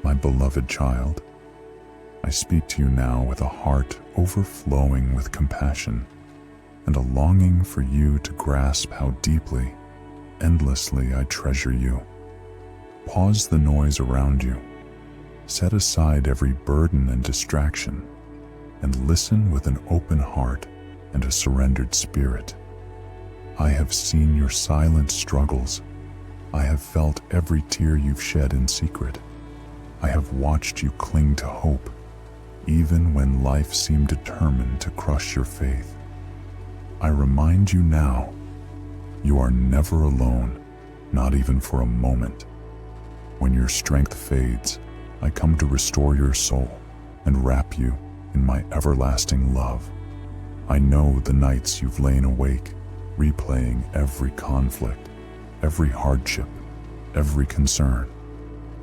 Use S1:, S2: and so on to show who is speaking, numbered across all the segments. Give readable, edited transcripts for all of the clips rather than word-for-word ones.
S1: My beloved child, I speak to you now with a heart overflowing with compassion and a longing for you to grasp how deeply, endlessly I treasure you. Pause the noise around you. Set aside every burden and distraction, and listen with an open heart and a surrendered spirit. I have seen your silent struggles. I have felt every tear you've shed in secret. I have watched you cling to hope, even when life seemed determined to crush your faith. I remind you now, you are never alone, not even for a moment. When your strength fades, I come to restore your soul and wrap you in my everlasting love. I know the nights you've lain awake, replaying every conflict, every hardship, every concern.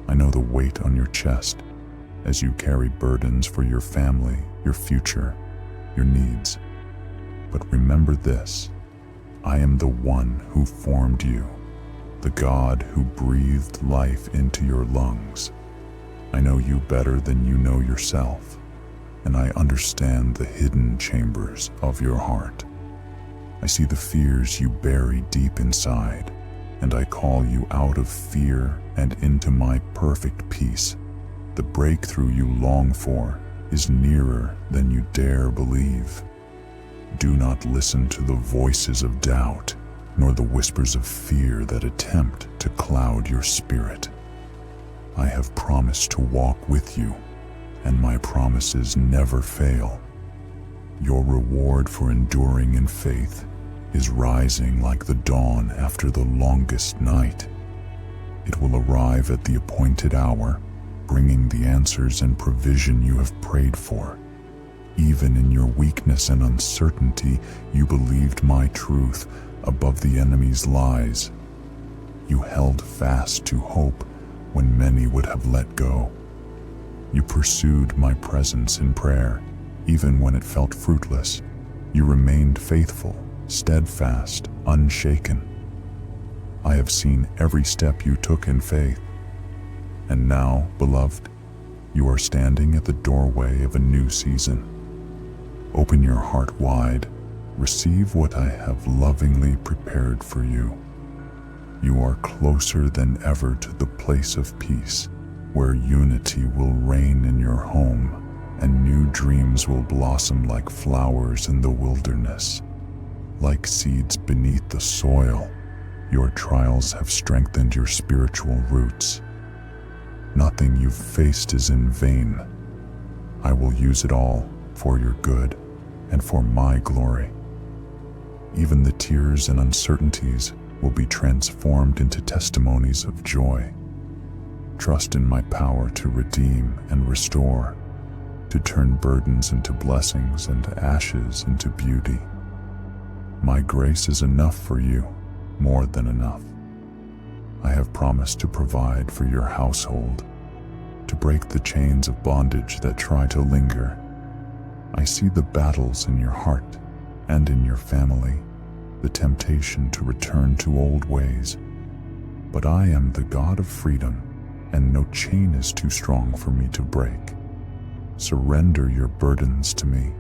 S1: I know the weight on your chest as you carry burdens for your family, your future, your needs. But remember this, I am the one who formed you, the God who breathed life into your lungs. I know you better than you know yourself, and I understand the hidden chambers of your heart. I see the fears you bury deep inside, and I call you out of fear and into my perfect peace. The breakthrough you long for is nearer than you dare believe. Do not listen to the voices of doubt, nor the whispers of fear that attempt to cloud your spirit. I have promised to walk with you, and my promises never fail. Your reward for enduring in faith is rising like the dawn after the longest night. It will arrive at the appointed hour, bringing the answers and provision you have prayed for. Even in your weakness and uncertainty, you believed my truth above the enemy's lies. You held fast to hope when many would have let go. You pursued my presence in prayer, even when it felt fruitless. You remained faithful, steadfast, unshaken. I have seen every step you took in faith. And now, beloved, you are standing at the doorway of a new season. Open your heart wide. Receive what I have lovingly prepared for you. You are closer than ever to the place of peace, where unity will reign in your home, and new dreams will blossom like flowers in the wilderness. Like seeds beneath the soil, your trials have strengthened your spiritual roots. Nothing you've faced is in vain. I will use it all for your good and for my glory. Even the tears and uncertainties will be transformed into testimonies of joy. Trust in my power to redeem and restore, to turn burdens into blessings and ashes into beauty. My grace is enough for you, more than enough. I have promised to provide for your household, to break the chains of bondage that try to linger. I see the battles in your heart and in your family, the temptation to return to old ways. But I am the God of freedom, and no chain is too strong for me to break. Surrender your burdens to me,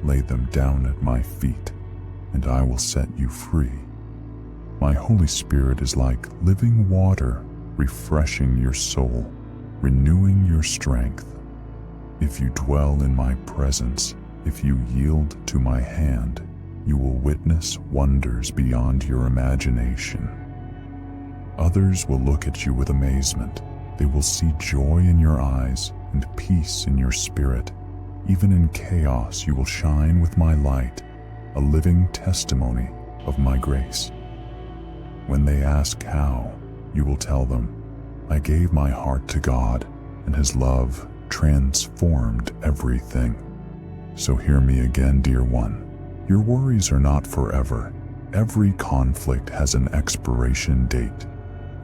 S1: lay them down at my feet, and I will set you free. My Holy Spirit is like living water, refreshing your soul, renewing your strength. If you dwell in my presence, if you yield to my hand, you will witness wonders beyond your imagination. Others will look at you with amazement. They will see joy in your eyes and peace in your spirit. Even in chaos, you will shine with my light, a living testimony of my grace. When they ask how, you will tell them, I gave my heart to God, and His love transformed everything. So hear me again, dear one. Your worries are not forever. Every conflict has an expiration date.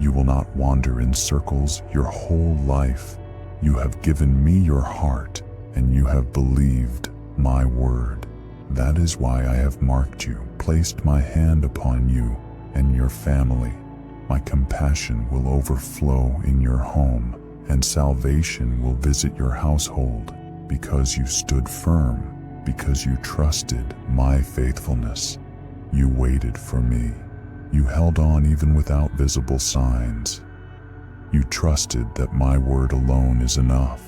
S1: You will not wander in circles your whole life. You have given me your heart, and you have believed my word. That is why I have marked you, placed my hand upon you and your family. My compassion will overflow in your home, And salvation will visit your household because you stood firm, because you trusted my faithfulness. You waited for me. You held on even without visible signs. You trusted that my word alone is enough,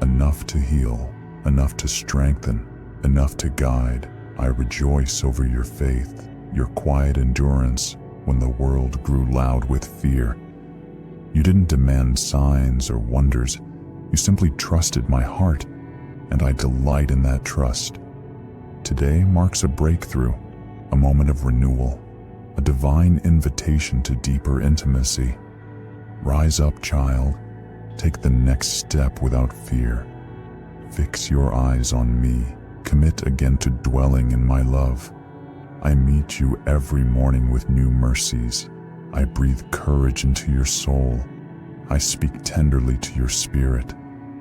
S1: enough to heal, enough to strengthen, enough to guide. I rejoice over your faith, your quiet endurance when the world grew loud with fear. You didn't demand signs or wonders. You simply trusted my heart, and I delight in that trust. Today marks a breakthrough, a moment of renewal, a divine invitation to deeper intimacy. Rise up, child. Take the next step without fear. Fix your eyes on me. Commit again to dwelling in my love. I meet you every morning with new mercies. I breathe courage into your soul. I speak tenderly to your spirit,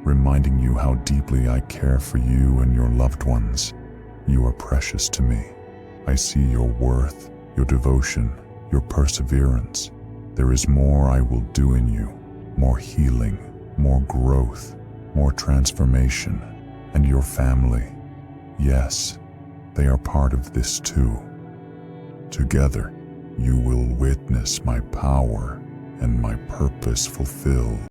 S1: reminding you how deeply I care for you and your loved ones. You are precious to me. I see your worth, your devotion, your perseverance. There is more I will do in you, more healing, more growth, more transformation, and your family. Yes, they are part of this too. Together, you will witness my power and my purpose fulfilled.